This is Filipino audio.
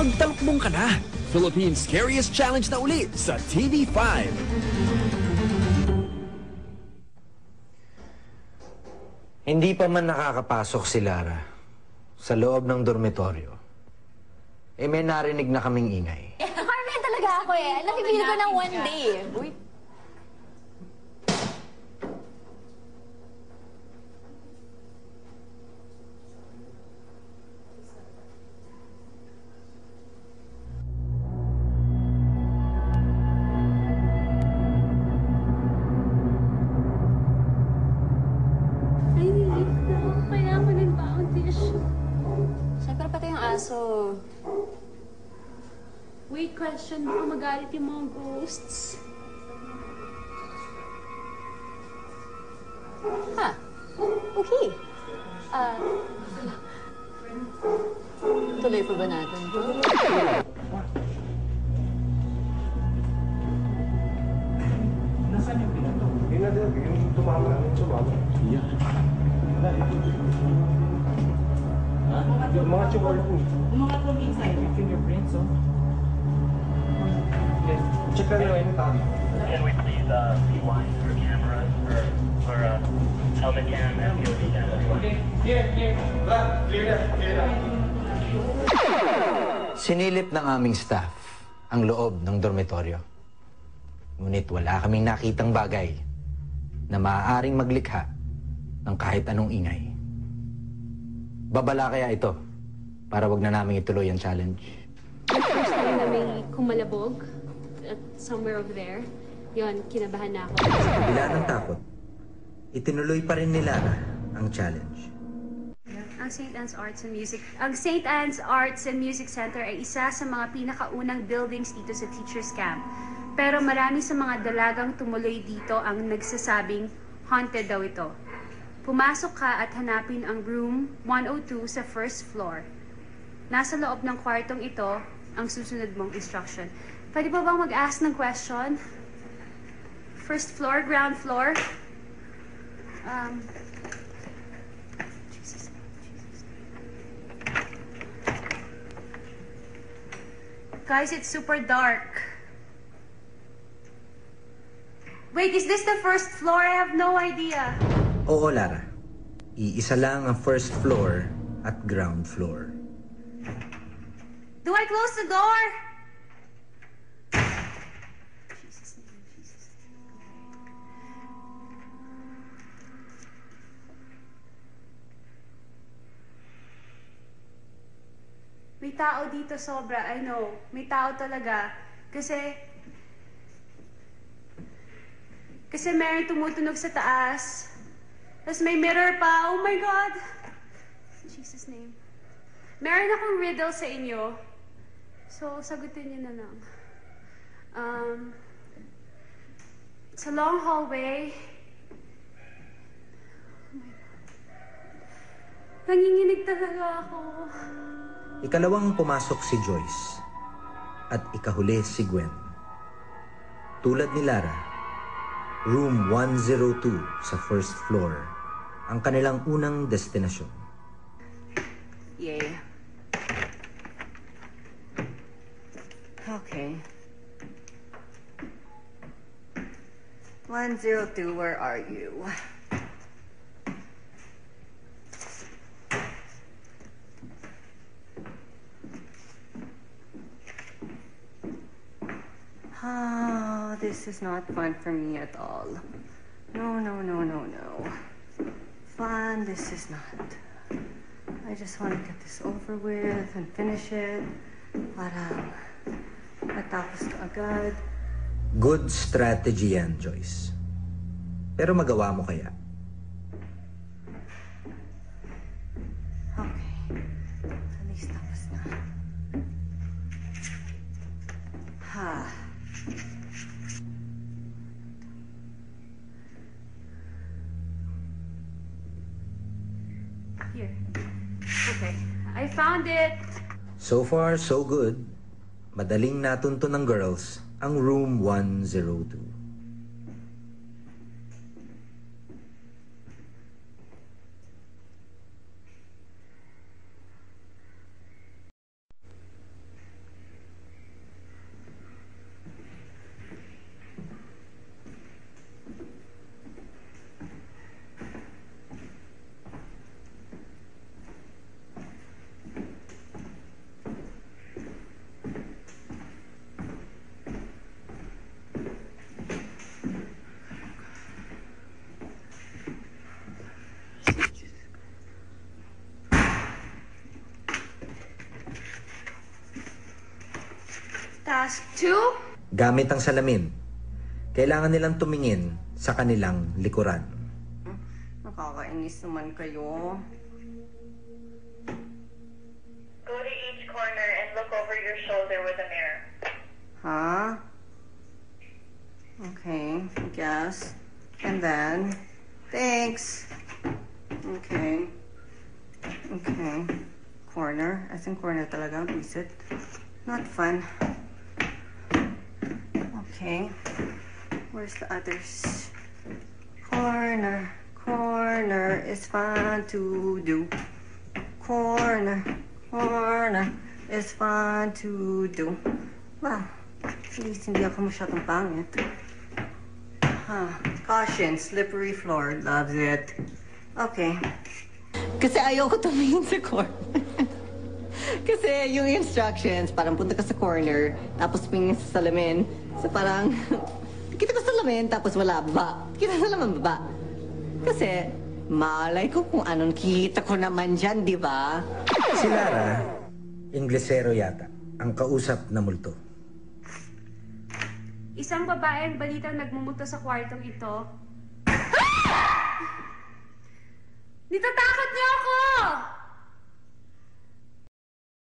magtalukbong ka na. Philippines Scariest Challenge na uli sa TV5. Hindi pa man nakakapasok si Lara sa loob ng dormitoryo. May narinig na kaming ingay. Carmen talaga ako eh. Nakipili ko ng one day. Uy. So, wait, question, baka magalit yung mga ghosts. Ha? Okay. Tuloy pa ba natin ito? Nasaan yung pinato? Yun na din, yung tumama. Yeah. Yung mga chumor po. Mga from inside, yung fingerprints, oh. Yes. Check na nyo yung tali. Can we please rewind for cameras for Elvicam and POV cameras? Okay, clear. Clear na. Sinilip ng aming staff ang loob ng dormitoryo. Ngunit wala kaming nakitang bagay na maaaring maglikha ng kahit anong ingay. Babala kaya ito para wag na namin ituloy ang challenge. First time na may kumalabog at somewhere over there, yun, kinabahan na ako. Sa kabila ng takot, itinuloy pa rin nila ang challenge. Ang St. Anne's Arts and Music Center ay isa sa mga pinakaunang buildings dito sa Teachers Camp. Pero marami sa mga dalagang tumuloy dito ang nagsasabing haunted daw ito. Pumasok ka at hanapin ang room 102 sa first floor. Nasa loob ng kwartong ito ang susunod mong instruction. Pwede ba bang mag-ask ng question? First floor, ground floor? Jesus. Guys, it's super dark. Wait, is this the first floor? I have no idea. Oo, Lara. Iisa lang ang first floor at ground floor. Do I close the door? Jesus. May tao dito sobra, I know. May tao talaga. Kasi meron tumutunog sa taas. Tapos may mirror pa. Oh my God! In Jesus' name. Meron akong riddle sa inyo. So, sagutin niyo na lang. It's a long hallway. Oh my God. Nanginginig talaga ako. Ikalawang pumasok si Joyce at ikahuli si Gwen. Tulad ni Lara, Room 102 sa first floor ang kanilang unang destinasyon. Yay. Okay. 102, where are you? Oh, this is not fun for me at all. No. Fun, this is not. I just want to get this over with and finish it. Para matapos na agad. Good strategy yan, Joyce. Pero magawa mo kaya? Okay. At least tapos na. Ha. Here. Okay. I found it. So far, so good. Madaling natunto ng girls ang room 102. Task 2? Gamit ang salamin, kailangan nilang tumingin sa kanilang likuran. Nakakainis naman kayo. Go to each corner and look over your shoulder with a mirror. Huh? Okay, I guess. And then, thanks. Okay. Okay. Corner. I think corner talaga. Visit. Not fun. Okay. Where's the others? Corner. Corner is fun to do. Corner. Corner is fun to do. Well, at least hindi ako masyadong pangit. Caution, slippery floor. Loves it. Okay. Kasi ayoko tumingin sa corner. Kasi yung instructions, parang punta ka sa corner, tapos tumingin sa salamin. So parang, kita ko sa salamin, tapos wala, baba. Kita sa salamin, baba. Kasi, malay ko kung anong kita ko naman dyan, di ba? Si Lara, Inglesero yata, ang kausap na multo. Isang babaeng balitang nagmumuto sa kwartong ito. Nitatakot niyo ako!